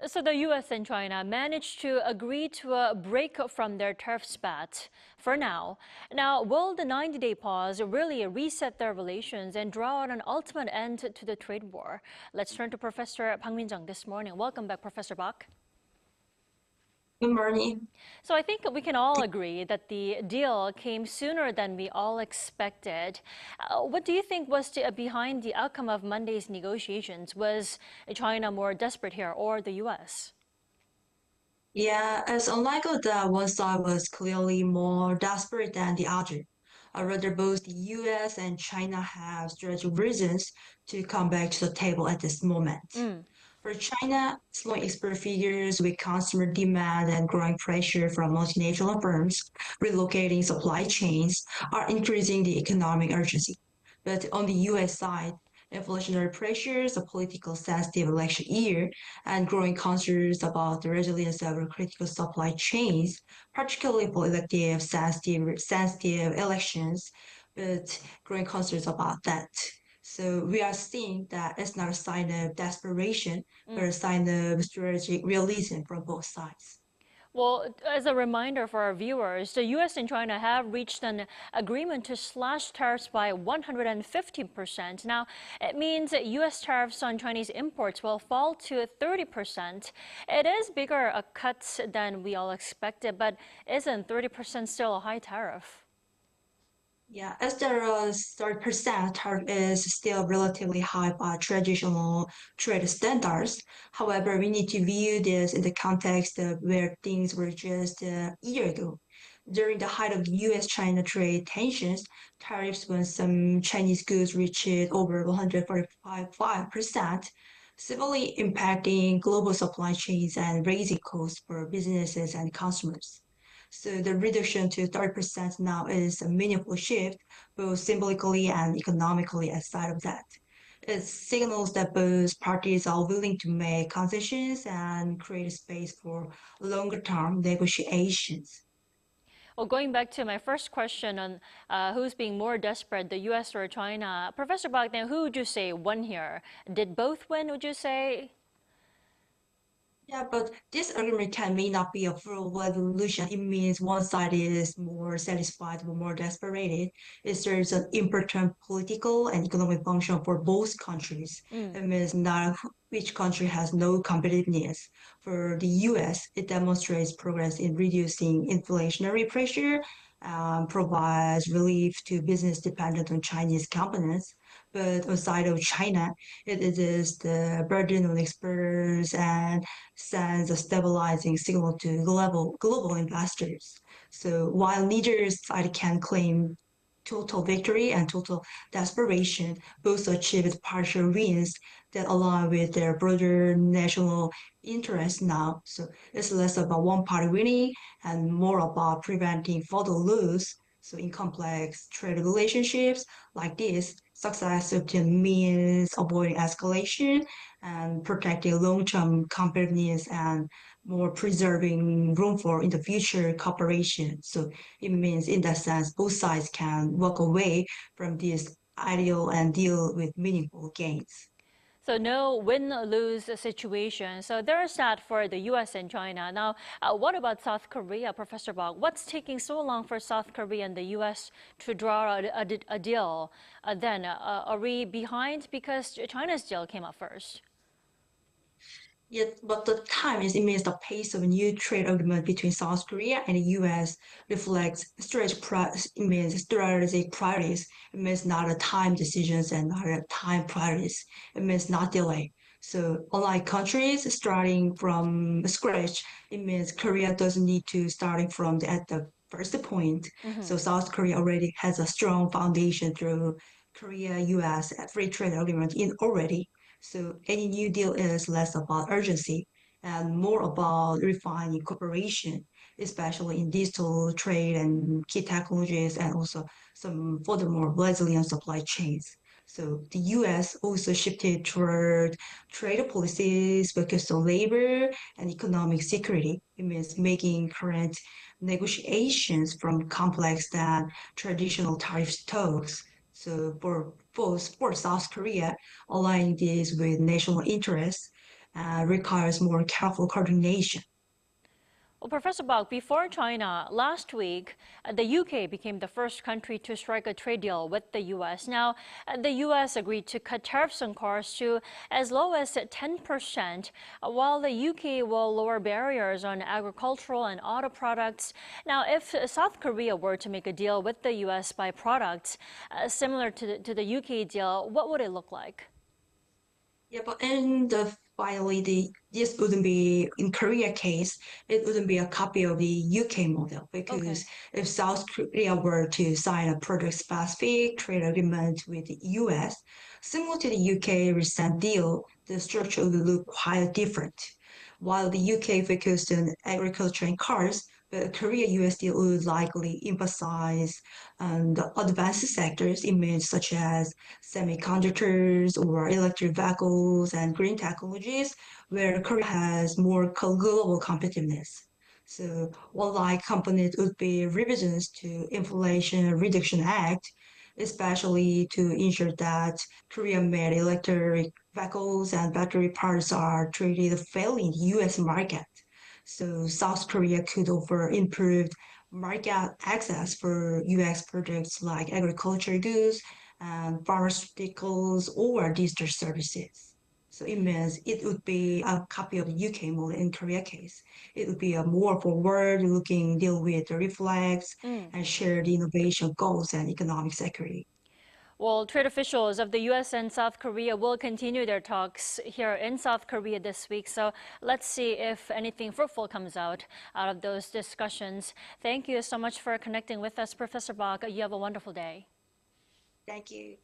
So the U.S. and China managed to agree to a break from their tariff spat for now. Now, will the 90-day pause really reset their relations and draw out an ultimate end to the trade war? Let's turn to Professor Min-jung this morning. Welcome back, Professor Bach. Good morning. So I think we can all agree that the deal came sooner than we all expected. What do you think was behind the outcome of Monday's negotiations? Was China more desperate here or the U.S.? Yeah, it's unlikely that one side was clearly more desperate than the other. Rather, both the US and China have strategic reasons to come back to the table at this moment. Mm. For China, slowing export figures with consumer demand and growing pressure from multinational firms relocating supply chains are increasing the economic urgency. But on the US side, inflationary pressures, a political sensitive election year, and growing concerns about the resilience of critical supply chains, particularly for elective sensitive elections, but growing concerns about that. So we are seeing that it's not a sign of desperation, but a sign of strategic realism from both sides. Well, as a reminder for our viewers, the U.S. and China have reached an agreement to slash tariffs by 150%. Now, it means that U.S. tariffs on Chinese imports will fall to 30%. It is bigger a cut than we all expected, but isn't 30% still a high tariff? Yeah, as the 30% tariff is still relatively high by traditional trade standards. However, we need to view this in the context of where things were just a year ago. During the height of the U.S. China trade tensions, tariffs when some Chinese goods reached over 145%, severely impacting global supply chains and raising costs for businesses and consumers. So the reduction to 30% now is a meaningful shift, both symbolically and economically aside of that. It signals that both parties are willing to make concessions and create a space for longer term negotiations. Well, going back to my first question on who's being more desperate, the U.S. or China, Professor Bogdan, who would you say won here? Did both win, would you say? Yeah, but this argument can may not be a full resolution. It means one side is more satisfied or more desperate. It serves an important political and economic function for both countries. Mm. It means not which country has no competitiveness. For the US, it demonstrates progress in reducing inflationary pressure, provides relief to business dependent on Chinese components. But outside of China, it is the burden on exporters and sends a stabilizing signal to global investors. So while neither side can claim total victory and total desperation, both achieved partial wins that align with their broader national interests now. So it's less about one party winning and more about preventing further lose. So in complex trade relationships like this, success often means avoiding escalation and protecting long-term competitiveness and more preserving room for in the future cooperation. So it means in that sense, both sides can walk away from this ideal and deal with meaningful gains. So no win-lose situation. So there's that for the U.S. and China. Now, what about South Korea, Professor Bog? What's taking so long for South Korea and the U.S. to draw a deal? Then, are we behind because China's deal came up first? Yet, but the time is it means the pace of a new trade agreement between South Korea and the U.S. reflects it means strategic priorities. It means not a time decisions and not a time priorities. It means not delay. So unlike countries starting from scratch, it means Korea doesn't need to starting from at the first point. Mm-hmm. So South Korea already has a strong foundation through Korea-U.S. free trade agreement in already. So any new deal is less about urgency and more about refining cooperation, especially in digital trade and key technologies, and also some furthermore resilient supply chains. So the US also shifted toward trade policies focused on labor and economic security. It means making current negotiations from complex than traditional tariff talks. So for South Korea, aligning this with national interests requires more careful coordination. Well, Professor Bach, before China, last week, the UK became the first country to strike a trade deal with the U.S. Now, the U.S. agreed to cut tariffs on cars to as low as 10%, while the UK will lower barriers on agricultural and auto products. Now, if South Korea were to make a deal with the U.S. by products similar to the UK deal, what would it look like? Yeah, but finally, this wouldn't be in Korea case. It wouldn't be a copy of the UK model because Okay. if South Korea were to sign a product-specific trade agreement with the US, similar to the UK recent deal, the structure would look quite different. While the UK focused on agriculture and cars, the Korea-US deal would likely emphasize the advanced sectors image such as semiconductors or electric vehicles and green technologies, where Korea has more global competitiveness. So, while like companies would be revisions to Inflation Reduction Act, especially to ensure that Korean-made electric vehicles and battery parts are treated fairly in the US market. So South Korea could offer improved market access for US products like agriculture goods and pharmaceuticals or digital services. So it means it would be a copy of the UK model in Korea case. It would be a more forward-looking deal with the reflex and shared innovation goals and economic security. Well, trade officials of the U.S. and South Korea will continue their talks here in South Korea this week. So let's see if anything fruitful comes out of those discussions. Thank you so much for connecting with us, Professor Bach. You have a wonderful day. Thank you.